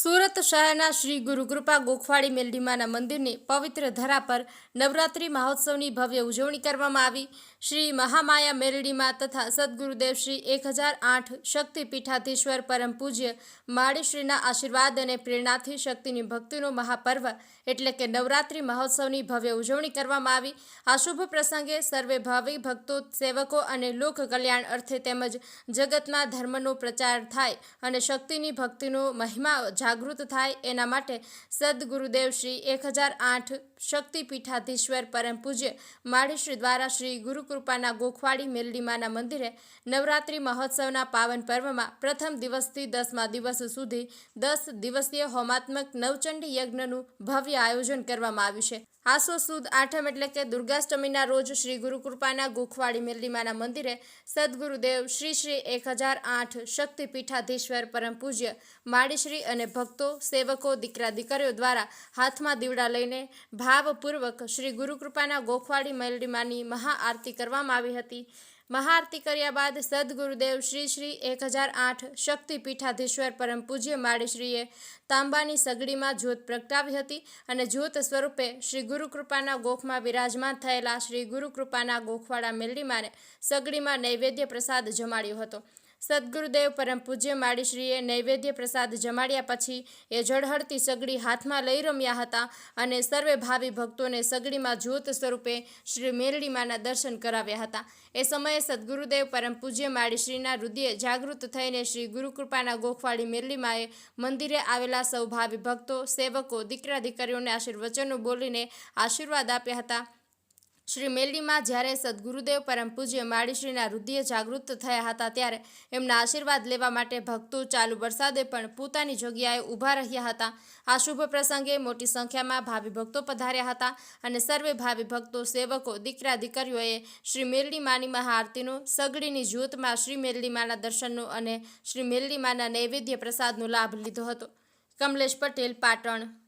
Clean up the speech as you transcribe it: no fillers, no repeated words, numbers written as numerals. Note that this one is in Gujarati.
સુરત શહેરના શ્રી ગુરુકૃપા ગોખવાડી મેલડીમાના મંદિરની પવિત્ર ધરા પર નવરાત્રિ મહોત્સવની ભવ્ય ઉજવણી કરવામાં આવી। શ્રી મહામાયા મેલડીમાં તથા સદગુરુદેવ શ્રી 1008 શક્તિપીઠાધીશ્વર પરમ પૂજ્ય માળીશ્રીના આશીર્વાદ અને પ્રેરણાથી શક્તિની ભક્તિનો મહાપર્વ એટલે કે નવરાત્રિ મહોત્સવની ભવ્ય ઉજવણી કરવામાં આવી। આ શુભ પ્રસંગે સર્વે ભાવિ ભક્તો, સેવકો અને લોક કલ્યાણ અર્થે તેમજ જગતમાં ધર્મનો પ્રચાર થાય અને શક્તિની ભક્તિનો મહિમા જાગૃત થાય એના માટે સદગુરુદેવ શ્રી 1008 શક્તિપીઠાધીશ્વર પરમ પૂજ્ય માળીશ્રી દ્વારા શ્રી ગુરુકૃપાના ગોખવાડી મેલડીમાના મંદિરે નવરાત્રિ મહોત્સવના પાવન પર્વમાં પ્રથમ દિવસથી 10મા દિવસ સુધી 10 દિવસીય હોમાત્મક નવચંડી યજ્ઞનું ભવ્ય આયોજન કરવામાં આવ્યું છે। આસો સુદ આઠમ એટલે કે દુર્ગાષ્ટમીના રોજ શ્રી ગુરુકૃપાના ગોખવાડી મેલડીમાના મંદિરે સદગુરુદેવ શ્રી 1008 શક્તિપીઠાધીશ્વર પરમ પૂજ્ય માળીશ્રી અને ભક્તો, સેવકો, દીકરા દીકરીઓ દ્વારા હાથમાં દીવડા લઈને ભાવપૂર્વક શ્રી ગુરુકૃપાના ગોખવાડી મેલડીમાની મહાઆરતી કરવામાં આવી હતી। મહાઆરતી કર્યા બાદ સદગુરુદેવ શ્રી 1008 શક્તિપીઠાધીશ્વર પરમ પૂજ્ય માળીશ્રીએ તાંબાની સગડીમાં જ્યોત પ્રગટાવી હતી અને જ્યોત સ્વરૂપે શ્રી ગુરુકૃપાના ગોખમાં વિરાજમાન થયેલા શ્રી ગુરુકૃપાના ગોખવાડા મેલડીમાને સગડીમાં નૈવેદ્ય પ્રસાદ જમાડ્યો હતો। સદગુરુદેવ પરમ પૂજ્ય માળીશ્રીએ નૈવેદ્ય પ્રસાદ જમાડ્યા પછી એ ઝળહળતી સગડી હાથમાં લઈ રમ્યા હતા અને સર્વે ભાવિ ભક્તોને સગડીમાં જ્યોત સ્વરૂપે શ્રી મેલડીમાના દર્શન કરાવ્યા હતા। એ સમયે સદગુરુદેવ પરમ પૂજ્ય માળીશ્રીના હૃદય જાગૃત થઈને શ્રી ગુરુકૃપાના ગોખવાડી મેલડીમાએ મંદિરે આવેલા સૌ ભાવિ ભક્તો, સેવકો, દીકરા દીકરીઓને આશીર્વચનો બોલીને આશીર્વાદ આપ્યા હતા। શ્રી મેલડીમાં જ્યારે સદગુરુદેવ પરમ પૂજ્ય માળીશ્રીના હૃદય જાગૃત થયા હતા ત્યારે એમના આશીર્વાદ લેવા માટે ભક્તો ચાલુ વરસાદે પણ પોતાની જગ્યાએ ઊભા રહ્યા હતા। આ શુભ પ્રસંગે મોટી સંખ્યામાં ભાવિ ભક્તો પધાર્યા હતા અને સર્વે ભાવિ ભક્તો, સેવકો, દીકરા દીકરીઓએ શ્રી મેલડીમાની મહાઆરતીનો, સગડીની જ્યોતમાં શ્રી મેલડીમાના દર્શનનો અને શ્રી મેલડીમાના નૈવેદ્ય પ્રસાદનો લાભ લીધો હતો। કમલેશ પટેલ, પાટણ।